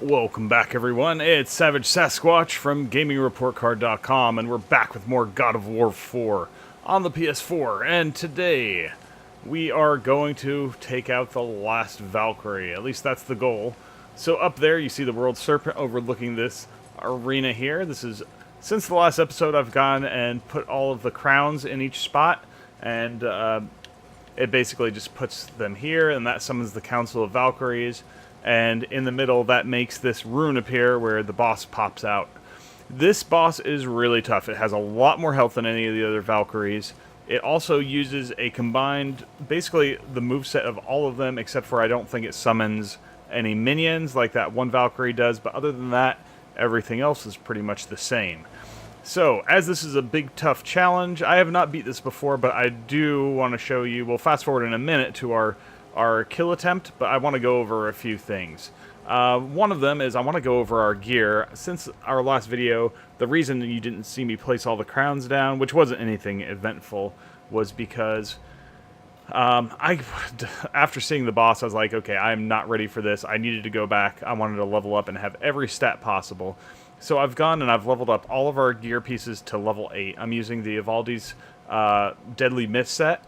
Welcome back, everyone. It's Savage Sasquatch from GamingReportCard.com, and we're back with more God of War 4 on the PS4. And today, we are going to take out the last Valkyrie. At least that's the goal. So up there, you see the World Serpent overlooking this arena here. This is, since the last episode, I've gone and put all of the crowns in each spot, and it basically just puts them here, and that summons the Council of Valkyries. And in the middle, that makes this rune appear where the boss pops out. This boss is really tough. It has a lot more health than any of the other Valkyries. It also uses a combined, basically the moveset of all of them, except for I don't think it summons any minions like that one Valkyrie does. But other than that, everything else is pretty much the same. So, as this is a big, tough challenge, I have not beat this before, but I do want to show you, we'll fast forward in a minute to our kill attempt, but I want to go over a few things. One of them is I want to go over our gear. Since our last video, the reason you didn't see me place all the crowns down, which wasn't anything eventful, was because after seeing the boss, I was like, okay, I'm not ready for this. I needed to go back. I wanted to level up and have every stat possible. So I've gone and I've leveled up all of our gear pieces to level 8. I'm using the Evaldi's Deadly Myth set.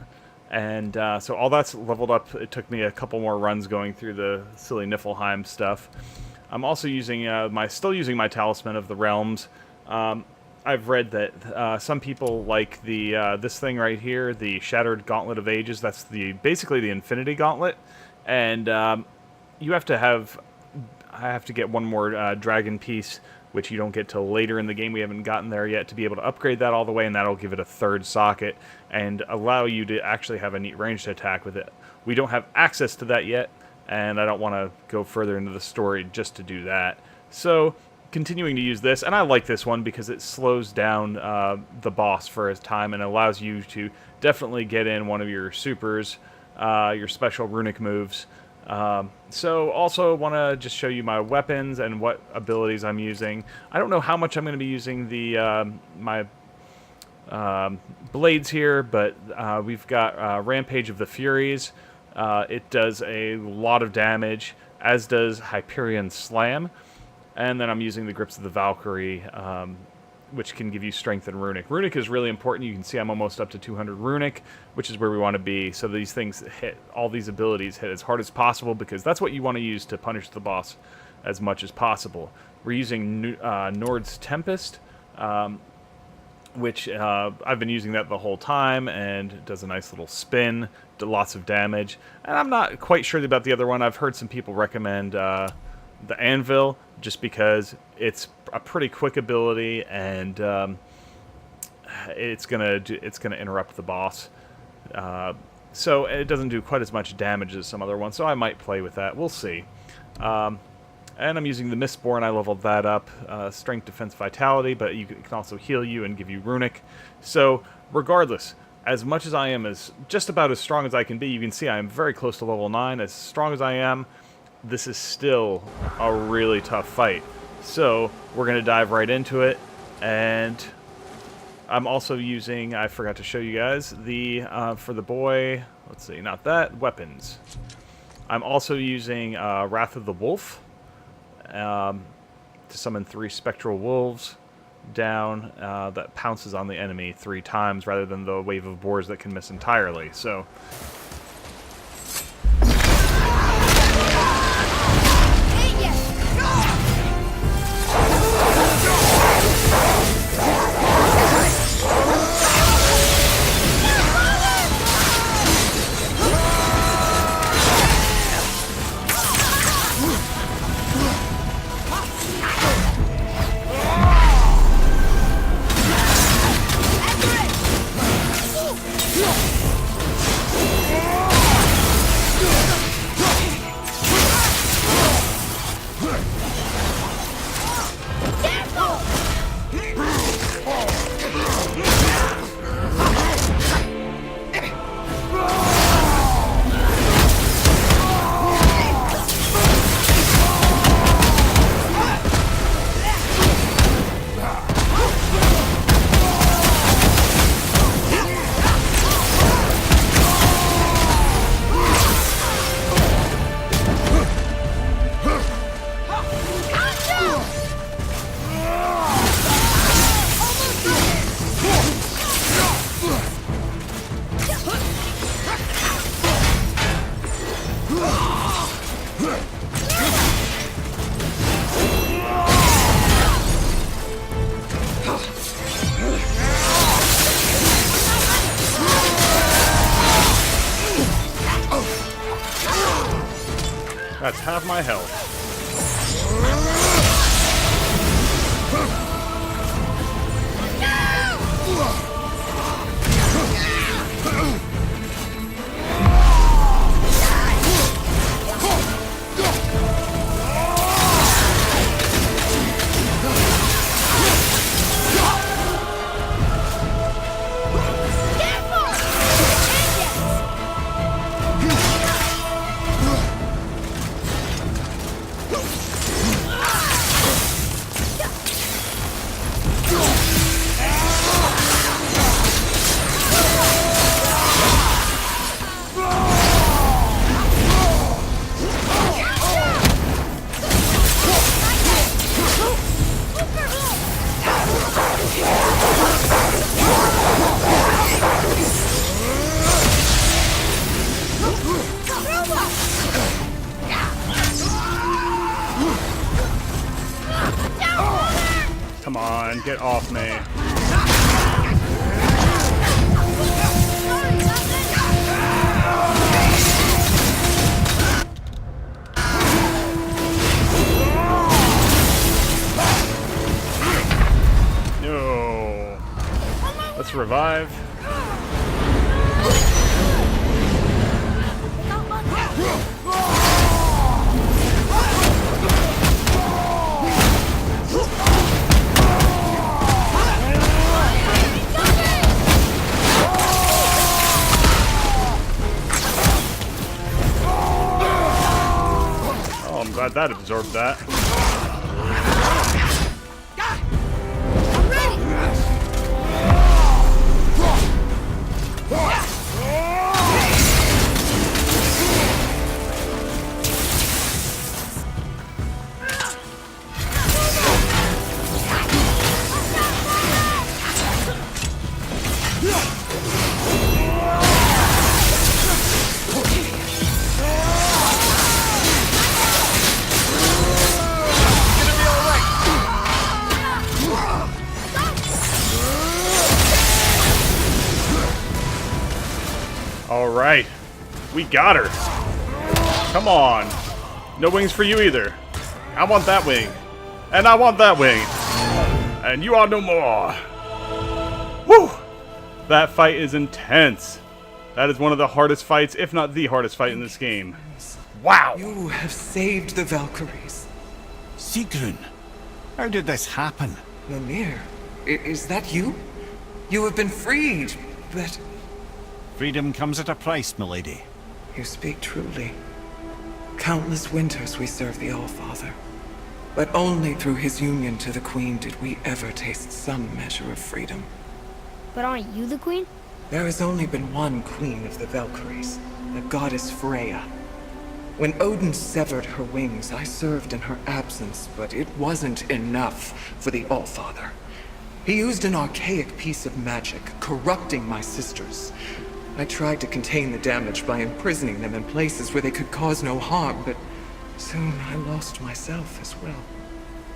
And so all that's leveled up. It took me a couple more runs going through the silly Niflheim stuff. I'm also using still using my Talisman of the Realms. I've read that some people like the this thing right here, the Shattered Gauntlet of Ages. That's basically the Infinity Gauntlet, and you have to have. I have to get one more dragon piece, which you don't get till later in the game. We haven't gotten there yet to be able to upgrade that all the way, and that'll give it a third socket and allow you to actually have a neat ranged attack with it. We don't have access to that yet, and I don't want to go further into the story just to do that. So, continuing to use this, and I like this one because it slows down the boss for a time and allows you to definitely get in one of your supers, your special runic moves. So also want to just show you my weapons and what abilities I'm using. I don't know how much I'm going to be using the my blades here, but we've got Rampage of the Furies. It does a lot of damage, as does Hyperion Slam. And then I'm using the Grips of the Valkyrie, which can give you strength and runic. Runic is really important. You can see I'm almost up to 200 runic, which is where we want to be. So these things hit, all these abilities hit as hard as possible, because that's what you want to use to punish the boss as much as possible. We're using Nord's Tempest, which I've been using that the whole time, and it does a nice little spin, does lots of damage. And I'm not quite sure about the other one. I've heard some people recommend the Anvil, just because it's a pretty quick ability, and it's gonna interrupt the boss. So it doesn't do quite as much damage as some other ones, so I might play with that. We'll see. And I'm using the Mistborn. I leveled that up. Strength, Defense, Vitality, but it can also heal you and give you runic. So regardless, as much as I am just about as strong as I can be, you can see I am very close to level 9. As strong as I am, this is still a really tough fight. So we're going to dive right into it, and I'm also using, I forgot to show you guys, the, for the boy, let's see, not that, weapons. I'm also using Wrath of the Wolf to summon 3 spectral wolves down that pounces on the enemy 3 times rather than the wave of boars that can miss entirely. So have my health. Come on, get off me. No. Let's revive. Oh, I'm glad that absorbed that. Alright, we got her. Come on. No wings for you either. I want that wing. And I want that wing. And you are no more. Woo! That fight is intense. That is one of the hardest fights, if not the hardest fight in this game. Wow! You have saved the Valkyries. Sigrun, how did this happen? Mimir, is that you? You have been freed, but... Freedom comes at a price, milady. You speak truly. Countless winters we served the All-Father. But only through his union to the Queen did we ever taste some measure of freedom. But aren't you the queen? There has only been one queen of the Valkyries, the goddess Freya. When Odin severed her wings, I served in her absence, but it wasn't enough for the All-Father. He used an archaic piece of magic, corrupting my sisters. I tried to contain the damage by imprisoning them in places where they could cause no harm, but soon I lost myself as well.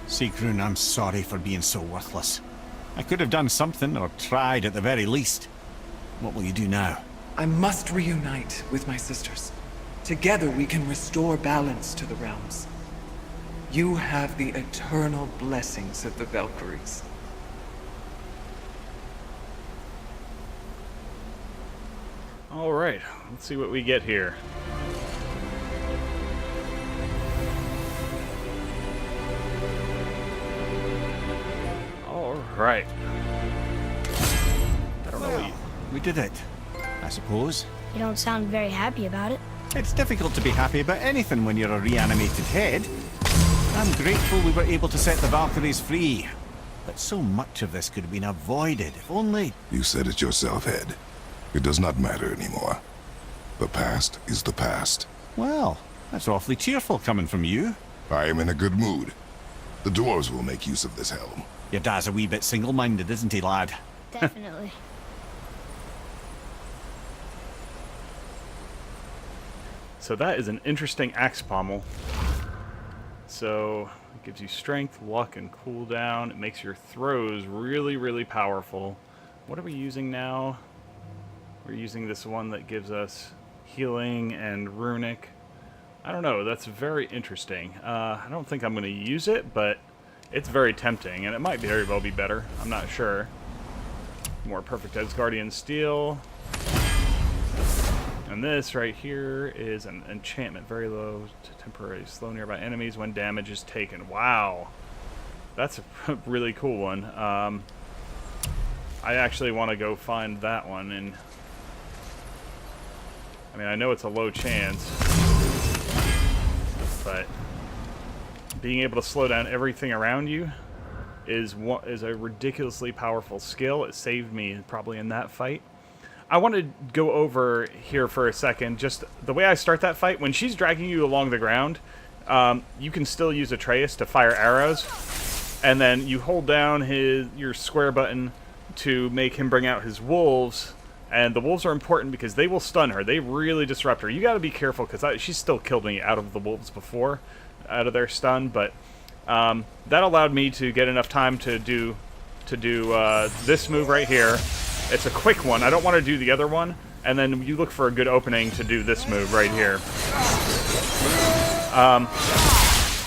Sigrun, I'm sorry for being so worthless. I could have done something, or tried at the very least. What will you do now? I must reunite with my sisters. Together we can restore balance to the realms. You have the eternal blessings of the Valkyries. Alright, let's see what we get here. Alright. I don't know what you... We did it, I suppose. You don't sound very happy about it. It's difficult to be happy about anything when you're a reanimated head. I'm grateful we were able to set the Valkyries free. But so much of this could have been avoided, if only... You said it yourself, Head. It does not matter anymore. The past is the past. Well, that's awfully cheerful coming from you. I am in a good mood. The dwarves will make use of this helm. Your dad's a wee bit single-minded, isn't he, lad? Definitely. So that is an interesting axe pommel. So it gives you strength, luck, and cooldown. It makes your throws really, really powerful. What are we using now? We're using this one that gives us healing and runic. I don't know. That's very interesting. I don't think I'm going to use it, but it's very tempting, and it might very well be better. I'm not sure. More perfect as Guardian Steel. And this right here is an enchantment. Very low to temporary slow nearby enemies when damage is taken. Wow. That's a really cool one. I actually want to go find that one. And I mean, I know it's a low chance, but being able to slow down everything around you is a ridiculously powerful skill. It saved me probably in that fight. I want to go over here for a second. Just the way I start that fight, when she's dragging you along the ground, you can still use Atreus to fire arrows, and then you hold down your square button to make him bring out his wolves. And the wolves are important because they will stun her. They really disrupt her. You got to be careful because she's still killed me out of the wolves before, out of their stun. But that allowed me to get enough time to do this move right here. It's a quick one. I don't want to do the other one. And then you look for a good opening to do this move right here.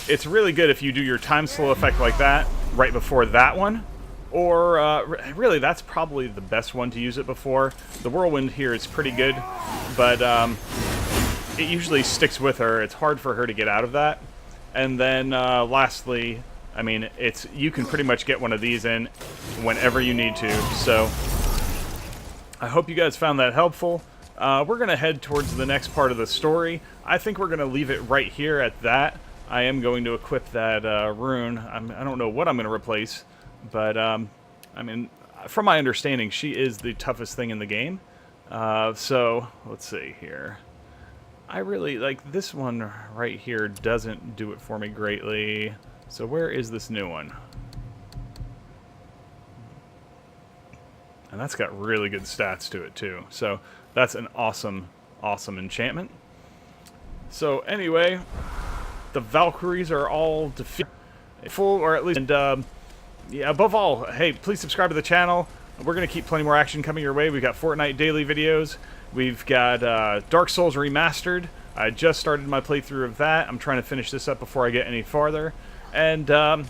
It's really good if you do your time slow effect like that right before that one. Or, really, that's probably the best one to use it before. The whirlwind here is pretty good, but it usually sticks with her. It's hard for her to get out of that. And then, lastly, I mean, you can pretty much get one of these in whenever you need to. So, I hope you guys found that helpful. We're going to head towards the next part of the story. I think we're going to leave it right here at that. I am going to equip that rune. I don't know what I'm going to replace. But, I mean, from my understanding, she is the toughest thing in the game. So, let's see here. I really, like, this one right here doesn't do it for me greatly. So, where is this new one? And that's got really good stats to it, too. So, that's an awesome, awesome enchantment. So, anyway, the Valkyries are all defeated. Full, or at least... And, yeah, above all, hey, please subscribe to the channel. We're going to keep plenty more action coming your way. We've got Fortnite daily videos. We've got Dark Souls Remastered. I just started my playthrough of that. I'm trying to finish this up before I get any farther. And, let's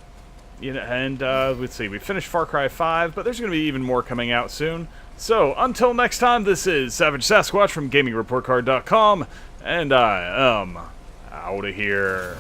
see, we finished Far Cry 5, but there's going to be even more coming out soon. So, until next time, this is Savage Sasquatch from GamingReportCard.com, and I am out of here.